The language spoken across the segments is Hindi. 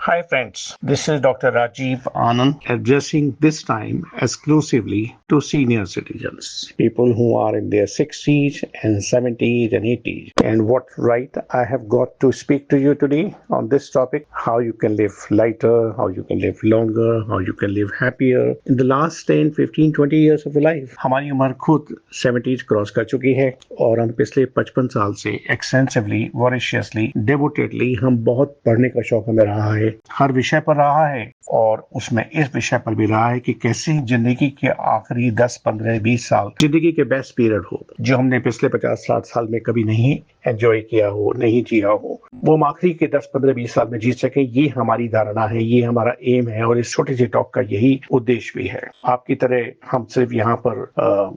Hi friends, this is Dr. Rajiv Anand addressing this time exclusively to senior citizens, people who are in their 60s and 70s and 80s. And what right I have got to speak to you today on this topic, how you can live lighter, how you can live longer, how you can live happier in the last 10, 15, 20 years of your life. हमारी उम्र खुद 70s क्रॉस कर चुकी है और हम पिछले 55 साल से एक्सटेंसिवली, वॉरिशियसली, डिवोटेडली हम बहुत पढ़ने का शौक हमें रहा है, हर विषय पर रहा है और उसमें इस विषय पर भी रहा है कि कैसे जिंदगी के आखिरी 10, 15, 20 साल जिंदगी के बेस्ट पीरियड हो, जो हमने पिछले 50-60 साल में कभी नहीं एंजॉय किया हो, नहीं जिया हो, वो हम आखिरी के 10, 15, 20 साल में जी सके। ये हमारी धारणा है, ये हमारा एम है और इस छोटे से टॉक का यही उद्देश्य भी है। आपकी तरह हम सिर्फ यहाँ पर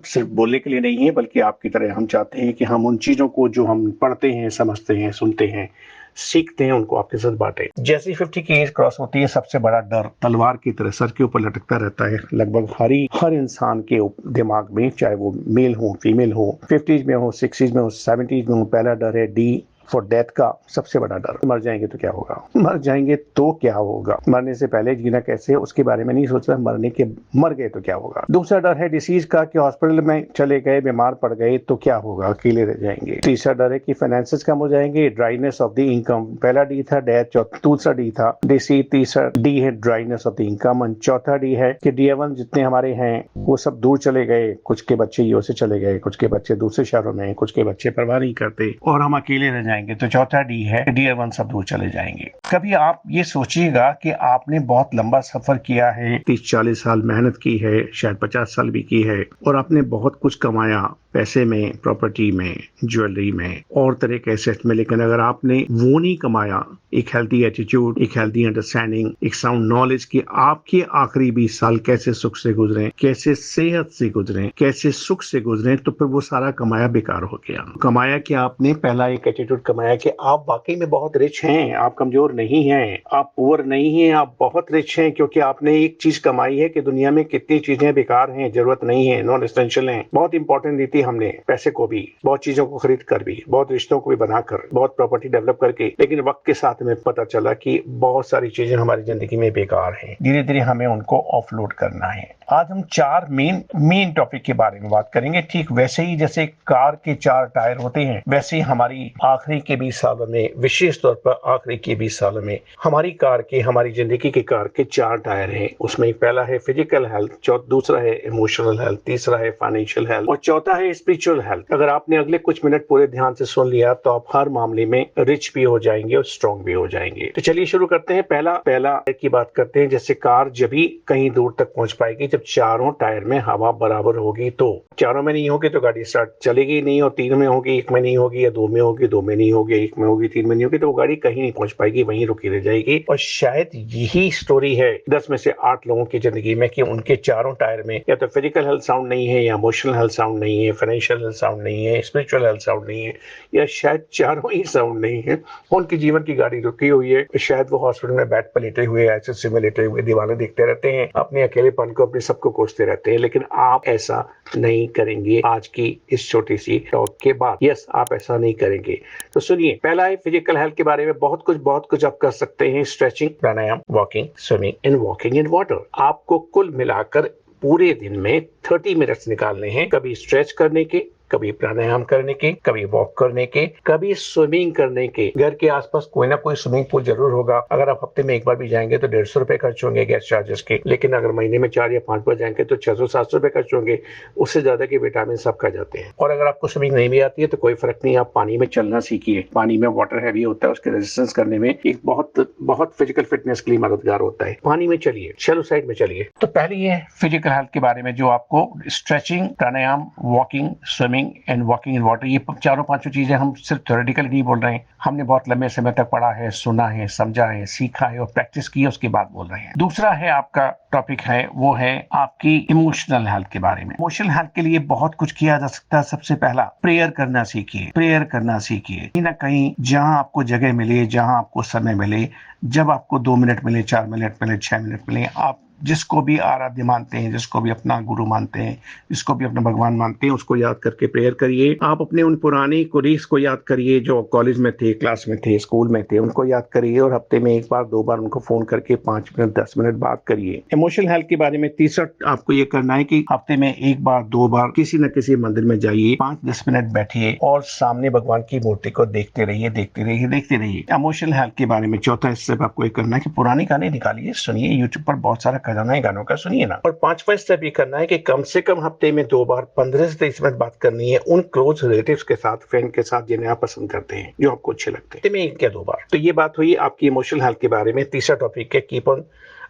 सिर्फ बोलने के लिए नहीं है, बल्कि आपकी तरह हम चाहते हैं कि हम उन चीजों को जो हम पढ़ते हैं, समझते हैं, सुनते हैं, सीखते हैं, उनको आपके साथ बांटे। जैसे 50 की एज क्रॉस होती है, सबसे बड़ा डर तलवार की तरह सर के ऊपर लटकता रहता है लगभग हर इंसान के दिमाग में, चाहे वो मेल हो, फीमेल हो, 50s में हो, 60s में हो, 70s में हो। पहला डर है डी फॉर डेथ का, सबसे बड़ा डर। मर जाएंगे तो क्या होगा, मर जाएंगे तो क्या होगा, मरने से पहले जीना कैसे है उसके बारे में नहीं सोच रहा, मर गए तो क्या होगा। दूसरा डर है डिसीज का, कि हॉस्पिटल में चले गए, बीमार पड़ गए तो क्या होगा, अकेले रह जाएंगे। तीसरा डर है कि फाइनेंसेस कम हो जाएंगे, ड्राइनेस ऑफ द इनकम। पहला डी था डेथ, दूसरा डी था डिसीज, तीसरा डी है ड्राइनेस ऑफ द इनकम और चौथा डी है कि डियर जितने हमारे हैं वो सब दूर चले गए। कुछ के बच्चे यूएस से चले गए, कुछ के बच्चे दूसरे शहरों में, कुछ के बच्चे परवाह नहीं करते और हम अकेले रह जाएंगे। तो चौथा डी है डियर वन सब दूर चले जाएंगे। कभी आप ये सोचिएगा कि आपने बहुत लंबा सफर किया है, 30-40 साल मेहनत की है, शायद 50 साल भी की है और आपने बहुत कुछ कमाया, पैसे में, प्रॉपर्टी में, ज्वेलरी में और तरह के एसेट में, लेकिन अगर आपने वो नहीं कमाया, एक हेल्थी एटीट्यूड, एक हेल्थी अंडरस्टैंडिंग, एक साउंड नॉलेज कि आपके आखिरी 20 साल कैसे सुख से गुजरे, कैसे सेहत से गुजरे, कैसे सुख से गुजरे, तो फिर वो सारा कमाया बेकार हो गया। कमाया कि आपने पहला एक एटीट्यूड कमाया कि आप वाकई में बहुत रिच हैं, आप कमजोर नहीं हैं, आप पुअर नहीं हैं, आप बहुत रिच हैं, क्योंकि आपने एक चीज कमाई है कि दुनिया में कितनी चीजें बेकार हैं, जरूरत नहीं है, नॉन एसेंशियल हैं। बहुत इंपॉर्टेंट दी थी हमने, पैसे को भी, बहुत चीजों को खरीद कर भी, बहुत रिश्तों को भी बनाकर, बहुत प्रॉपर्टी डेवलप करके, लेकिन वक्त के साथ में पता चला कि बहुत सारी चीजें हमारी जिंदगी में बेकार हैं। धीरे धीरे हमें उनको ऑफलोड करना है। आज हम 4 मेन टॉपिक के बारे में बात करेंगे। ठीक वैसे ही जैसे कार के 4 टायर होते हैं, वैसे ही हमारी आखिरी के 20 सालों में, विशेष तौर पर आखिरी के 20 सालों में हमारी जिंदगी के कार के 4 टायर हैं। उसमें पहला है फिजिकल हेल्थ, दूसरा है इमोशनल हेल्थ, तीसरा है फाइनेंशियल हेल्थ और चौथा है स्पिरिचुअल हेल्थ। अगर आपने अगले कुछ मिनट पूरे ध्यान से सुन लिया तो आप हर मामले में रिच भी हो जाएंगे और स्ट्रॉन्ग भी हो जाएंगे। तो चलिए शुरू करते हैं। पहला की बात करते हैं। जैसे कार जब भी कहीं दूर तक पहुंच पाएगी जब चारों टायर में हवा बराबर होगी। तो चारों में नहीं होगी तो गाड़ी स्टार्ट चलेगी नहीं, और 3 में होगी, 1 में नहीं होगी, या 2 में होगी, 2 में नहीं होगी, 1 में होगी, 3 में नहीं होगी, तो वो गाड़ी कहीं नहीं पहुंच पाएगी, वहीं रुकी रह जाएगी। और शायद यही स्टोरी है 10 में से 8 लोगों की जिंदगी में कि उनके चारों टायर में या तो फिजिकल हेल्थ साउंड नहीं है, या इमोशनल हेल्थ साउंड नहीं है, फाइनेंशियल हेल्थ साउंड नहीं है, स्पिरिचुअल हेल्थ साउंड नहीं है, या शायद चारों ही साउंड नहीं है। उनकी जीवन की गाड़ी रुकी हुई है, शायद वो हॉस्पिटल में बेड पर लेटे हुए, ऐसे सिम लेटे हुए दीवाने देखते रहते हैं, अपने अकेलेपन को, अपने सबको कोसते रहते हैं। लेकिन आप ऐसा नहीं करेंगे आज की इस छोटी सी टॉक के बाद। यस, आप ऐसा नहीं करेंगे। तो सुनिए, पहला है फिजिकल हेल्थ के बारे में। बहुत कुछ आप कर सकते हैं। Stretching, pranayama, walking, swimming and walking in water. आपको कुल मिलाकर पूरे दिन में 30 मिनट्स निकालने हैं, कभी स्ट्रेच करने के, कभी प्राणायाम करने के, कभी वॉक करने के, कभी स्विमिंग करने के। घर के आसपास कोई ना कोई स्विमिंग पूल जरूर होगा। अगर आप हफ्ते में एक बार भी जाएंगे तो 150 रुपए खर्च होंगे गैस चार्जेस के, लेकिन अगर महीने में 4 या 5 बार जाएंगे तो 600-700 रुपए खर्च होंगे। उससे ज्यादा के विटामिन सब खा जाते हैं। और अगर आपको स्विमिंग नहीं भी आती है तो कोई फर्क नहीं, आप पानी में चलना सीखिए। पानी में वाटर हैवी होता है, उसके रेजिस्टेंस करने में एक बहुत फिजिकल फिटनेस के लिए मददगार होता है। पानी में चलिए, शैलो साइड में चलिए। तो पहले ये फिजिकल हेल्थ के बारे में, जो आपको stretching, pranayama, walking, swimming and walking in water, ये चारों पांचों चीजें हम सिर्फ थ्योरेटिकली नहीं बोल रहे हैं, हमने बहुत लंबे समय तक पढ़ा है, सुना है, समझा है, सीखा है और प्रैक्टिस की है, उसके बाद बोल रहे हैं। दूसरा है आपका टॉपिक है, वो है आपकी इमोशनल हेल्थ के बारे में। इमोशनल हेल्थ के लिए बहुत कुछ किया जा सकता है। सबसे पहला, प्रेयर करना सीखिए। प्रेयर करना सीखिए, कहीं ना कहीं जहां आपको जगह मिले, जहां आपको समय मिले, जब आपको 2 मिनट मिले, 4 मिनट मिले, 6 मिनट मिले, आप जिसको भी आराध्य मानते हैं, जिसको भी अपना गुरु मानते हैं, जिसको भी अपना भगवान मानते हैं, उसको याद करके प्रेयर करिए। आप अपने उन पुराने कोलीग्स को याद करिए जो कॉलेज में थे, क्लास में थे, स्कूल में थे, उनको याद करिए और हफ्ते में 1 बार 2 बार उनको फोन करके 5 मिनट 10 मिनट बात करिए। इमोशनल हेल्थ के बारे में तीसरा आपको ये करना है कि हफ्ते में 1 बार 2 बार किसी न किसी मंदिर में जाइए, 5-10 मिनट बैठिए और सामने भगवान की मूर्ति को देखते रहिए, देखते रहिए, देखते रहिए। इमोशनल हेल्थ के बारे में चौथा स्टेप आपको ये करना है कि पुराने गाने निकालिए, सुनिए, यूट्यूब पर बहुत सारा खजाना है गानों का, सुनिए ना। और 5वां स्टेप ये करना है कि कम से कम हफ्ते में 2 बार 15 से 30 मिनट बात करनी है उन क्लोज रिलेटिव्स के साथ, फ्रेंड के साथ जिन्हें आप पसंद करते हैं, जो आपको अच्छे लगते हैं। हफ्ते में 1 या 2 बार। तो ये बात हुई आपकी इमोशनल हेल्थ के बारे में। तीसरा टॉपिक है कीप ऑन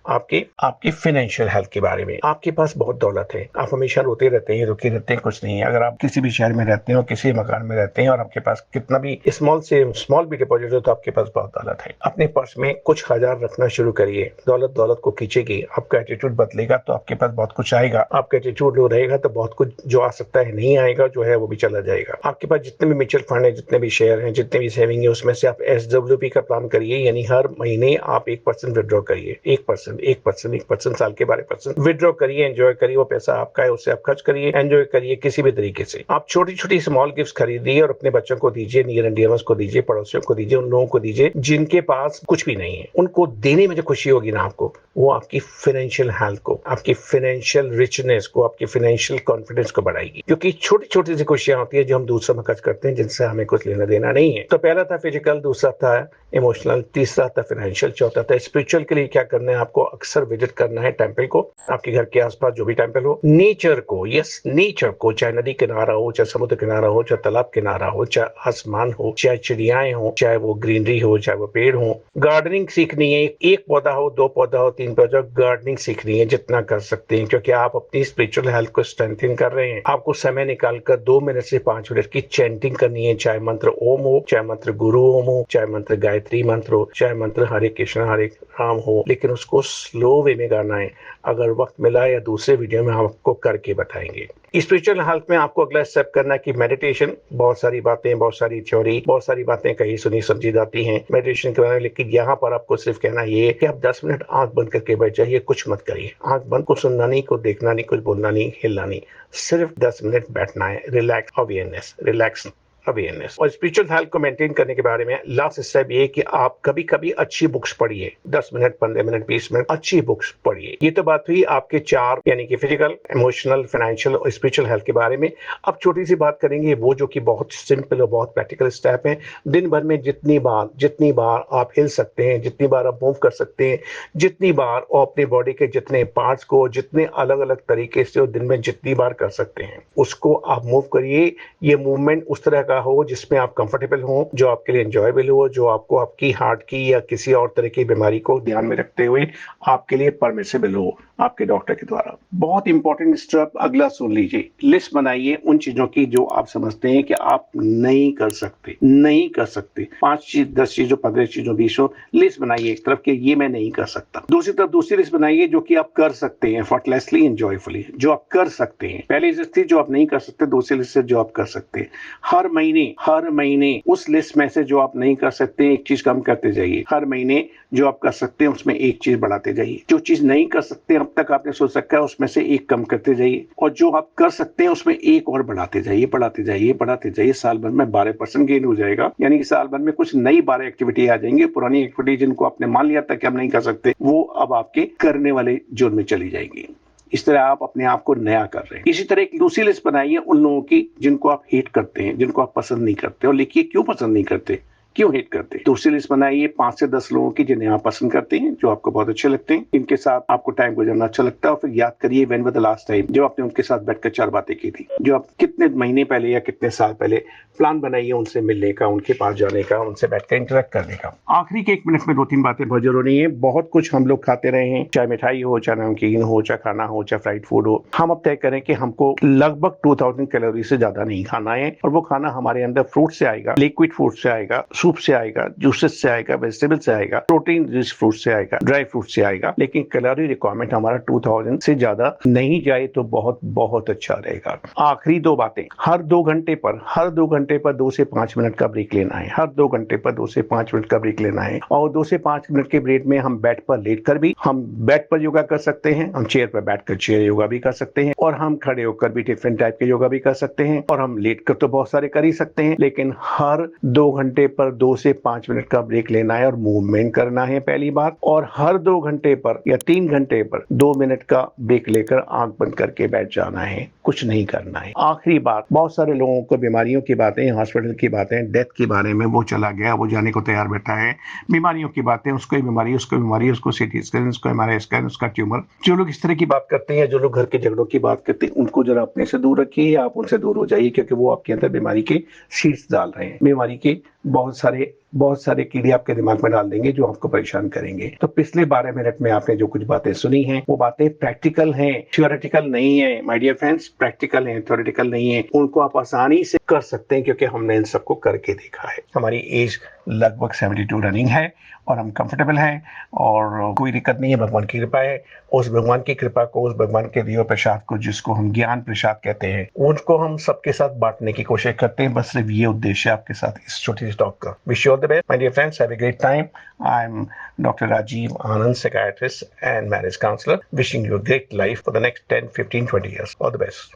आपकी फाइनेंशियल हेल्थ के बारे में। आपके पास बहुत दौलत है, आप हमेशा रोते रहते हैं, रुके रहते हैं, कुछ नहीं है। अगर आप किसी भी शहर में रहते हैं और किसी मकान में रहते हैं और आपके पास कितना भी स्मॉल भी डिपॉजिट हो तो आपके पास बहुत दौलत है। अपने पर्स में कुछ हजार रखना शुरू करिए। दौलत को खींचेगी। आपका एटीट्यूड बदलेगा तो आपके पास बहुत कुछ आएगा। आपका एटीट्यूड रहेगा तो बहुत कुछ जो आ सकता है नहीं आएगा, जो है वो भी चला जाएगा। आपके पास जितने भी म्यूचुअल फंड है, जितने भी शेयर हैं, जितने भी सेविंग है, उसमें से आप SWP का प्लान करिए, यानी हर महीने आप 1% विड्रॉ करिए। 1% साल के 12% विड्रॉ करिए, एंजॉय करिए। वो पैसा आपका है, उससे आप खर्च करिए, एंजॉय करिए किसी भी तरीके से। आप छोटी छोटी स्मॉल गिफ्ट खरीदिए और अपने बच्चों को दीजिए, नियर एंड डियर को दीजिए, पड़ोसियों को दीजिए, उन लोगों को दीजिए जिनके पास कुछ भी नहीं है। उनको देने में जो खुशी होगी ना आपको, वो आपकी फाइनेंशियल हेल्थ को, आपकी फाइनेंशियल रिचनेस को, आपकी फाइनेंशियल कॉन्फिडेंस को बढ़ाएगी। क्योंकि छोटी छोटी सी खुशियां होती है जो हम दूसरों में खर्च करते हैं, जिनसे हमें कुछ लेना देना नहीं है। तो पहला था फिजिकल, दूसरा था इमोशनल, तीसरा था फाइनेंशियल, चौथा था स्पिरिचुअल। के लिए क्या करना है आपको? अक्सर विजिट करना है टेंपल को, आपके घर के आसपास जो भी टेंपल हो। नेचर को, यस नेचर को, चाहे नदी किनारा हो, चाहे समुद्र किनारा हो, चाहे तालाब किनारा हो, चाहे आसमान हो, चाहे चिड़ियाएं हो, चाहे वो ग्रीनरी हो, चाहे वो पेड़ हो। गार्डनिंग सीखनी है, 1 पौधा हो, 2 पौधा हो, 3 पौधा, गार्डनिंग सीखनी है जितना कर सकते हैं, क्योंकि आप अपनी स्पिरिचुअल हेल्थ को स्ट्रेंथन कर रहे हैं। आपको समय निकालकर 2 मिनट से 5 मिनट की चैंटिंग करनी है, चाहे मंत्र ओम हो, चाहे मंत्र गुरु ओम हो, चाहे मंत्र गायत्री मंत्र हो, चाहे मंत्र हरे कृष्ण हरे राम हो, लेकिन उसको स्लो वे में गाना है। अगर वक्त मिला या दूसरे वीडियो में हम आपको करके बताएंगे। स्पिरिचुअल हेल्थ में आपको अगला स्टेप करना है कि मेडिटेशन। बहुत सारी बातें, बहुत सारी थ्योरी, बहुत सारी बातें कहीं सुनी समझी जाती हैं मेडिटेशन के बारे में, लेकिन यहाँ पर आपको सिर्फ कहना ये है कि आप 10 मिनट आंख बंद करके बैठ जाइए, कुछ मत करिए। आंख बंद, कुछ सुनना नहीं, कुछ देखना नहीं, कुछ बोलना नहीं, हिलना नहीं, सिर्फ 10 मिनट बैठना है। Relax awareness. और स्पिरिचुअल हेल्थ को मेंटेन करने के बारे में लास्ट स्टेप ये कि आप कभी कभी अच्छी बुक्स पढ़िए। 10 मिनट, 15 मिनट, 20 मिनट अच्छी बुक्स पढ़िए। ये तो बात हुई आपके 4, यानी कि फिजिकल, इमोशनल, फाइनेंशियल और स्पिरिचुअल हेल्थ के बारे में। अब छोटी सी बात करेंगे वो जो कि बहुत सिंपल और बहुत प्रैक्टिकल स्टेप है। दिन भर में जितनी बार आप हिल सकते हैं, जितनी बार आप मूव कर सकते हैं, जितनी बार और अपने बॉडी के जितने पार्ट्स को जितने अलग अलग तरीके से दिन में जितनी बार कर सकते हैं, उसको आप मूव करिए। ये मूवमेंट उस तरह का हो जिसमें आप कंफर्टेबल हो, जो आपके लिए एंजॉयबल हो, जो आपको आपकी हार्ट की या किसी और तरह की बीमारी को ध्यान में रखते हुए आपके लिए परमिसिबल हो आपके डॉक्टर के द्वारा। बहुत इंपॉर्टेंट स्टेप अगला सुन लीजिए। लिस्ट बनाइए उन चीजों की जो आप समझते हैं कि आप नहीं कर सकते। 5 चीज, 10 चीजों, 15 चीजों, 20 लिस्ट बनाइए एक तरफ के, ये मैं नहीं कर सकता। दूसरी तरफ दूसरी लिस्ट बनाइए जो कि आप कर सकते हैं, एफर्टलेसली, एंजॉयफुली, जो आप कर सकते हैं। पहली लिस्ट थी जो आप नहीं कर सकते, दूसरी लिस्ट से जो आप कर सकते हैं। हर महीने उस लिस्ट में से जो आप नहीं कर सकते एक चीज कम करते जाइए। हर महीने जो आप कर सकते हैं उसमें एक चीज बढ़ाते जाइए। जो चीज नहीं कर सकते अब तक आपने सोच रखा है उसमें से एक कम करते जाइए, और जो आप कर सकते हैं उसमें एक और बढ़ाते जाइए। साल भर में 12% गेन हो जाएगा, यानी कि साल भर में कुछ नई 12 एक्टिविटी आ जाएंगे। पुरानी एक्टिविटी जिनको आपने मान लिया था कि हम नहीं कर सकते, वो अब आपके करने वाले जोन में चली जाएंगी। इस तरह आप अपने आप को नया कर रहे हैं। इसी तरह एक दूसरी लिस्ट बनाइए उन लोगों की जिनको आप हेट करते हैं, जिनको आप पसंद नहीं करते, और लिखिए क्यों पसंद नहीं करते, क्यों हेट करते हैं। दूसरी लिस्ट बनाइए 5 से 10 लोगों की जिन्हें आप पसंद करते हैं, जो आपको बहुत अच्छे लगते हैं, इनके साथ आपको टाइम गुजरना अच्छा लगता है। और फिर याद करिए when was the last time जब आपने उनके साथ बैठकर 4 बातें की थी, जो आप कितने महीने पहले या कितने साल पहले प्लान बनाइए उनसे मिलने का, उनके पास जाने का, उनसे बैठकर इंटरेक्ट करने का। आखिरी के 1 मिनट में 2-3 बातें बहुत जरूरी है। बहुत कुछ हम लोग खाते रहे हैं, चाहे मिठाई हो, चाहे नमकीन हो, चाहे खाना हो, चाहे फ्राइड फूड हो। हम अब तय करें कि हमको लगभग 2000 कैलोरी से ज्यादा नहीं खाना है, और वो खाना हमारे अंदर फ्रूट से आएगा, लिक्विड फूड से आएगा, सूप से आएगा, जूसेस से आएगा, वेजिटेबल से आएगा, प्रोटीन रिच फ्रूट से आएगा, ड्राई फ्रूट से आएगा, लेकिन कैलोरी रिक्वायरमेंट हमारा 2000 से ज्यादा नहीं जाए तो बहुत बहुत अच्छा रहेगा। आखिरी 2 बातें, हर 2 घंटे पर 2 से 5 मिनट का ब्रेक लेना है। हर 2 घंटे पर 2 से 5 मिनट का ब्रेक लेना है, और 2 से 5 मिनट के ब्रेक में हम बेड पर लेटकर भी, हम बेड पर योगा कर सकते हैं, हम चेयर पर बैठकर चेयर योगा भी कर सकते हैं, और हम खड़े होकर भी डिफरेंट टाइप के योगा भी कर सकते हैं, और हम लेट कर तो बहुत सारे कर ही सकते हैं, लेकिन हर 2 घंटे पर 2 से 5 मिनट का ब्रेक लेना है और मूवमेंट करना है पहली बात। और हर 2 घंटे पर या 3 घंटे पर 2 मिनट का ब्रेक लेकर आंख बंद करके बैठ जाना है, कुछ नहीं करना है। आखिरी बात, बहुत सारे लोगों को बीमारियों की बातें, हॉस्पिटल की बातें, डेथ के बारे में वो चला गया, वो जाने को तैयार बैठा है। बीमारियों की बातें, उसको बीमारी, उसको सीटी स्कैन, उसको एमआरआई स्कैन, उसका ट्यूमर। जो लोग इस तरह की बात करते हैं, जो लोग घर के झगड़ों की बात करते हैं, उनको जरा अपने से दूर रखिए, आप उनसे दूर हो जाइए, क्योंकि वो आपके अंदर बीमारी के सीड्स डाल रहे हैं। बीमारी के बहुत सारे कीड़े आपके दिमाग में डाल देंगे जो आपको परेशान करेंगे। तो पिछले 12 मिनट में आपने जो कुछ बातें सुनी हैं, वो बातें प्रैक्टिकल हैं, थ्योरेटिकल नहीं है। माय डियर फ्रेंड्स, प्रैक्टिकल हैं, थ्योरेटिकल नहीं है। उनको आप आसानी से कर सकते हैं, क्योंकि हमने इन सबको करके देखा है। हमारी एज लगभग 72 रनिंग है, और हम कंफर्टेबल हैं, और कोई दिक्कत नहीं है। भगवान की कृपा है। उस भगवान की कृपा को, उस भगवान के दिए प्रसाद को, जिसको हम ज्ञान प्रसाद कहते हैं, उनको हम सबके साथ बांटने की कोशिश करते हैं। बस सिर्फ ये उद्देश्य आपके साथ इस छोटी सी टॉक का। Wish you all the best my dear friends, have a great time. I am doctor Rajeev Anand, psychiatrist and marriage counselor, wishing you a great life for the next 10, 15, 20 years. All the best.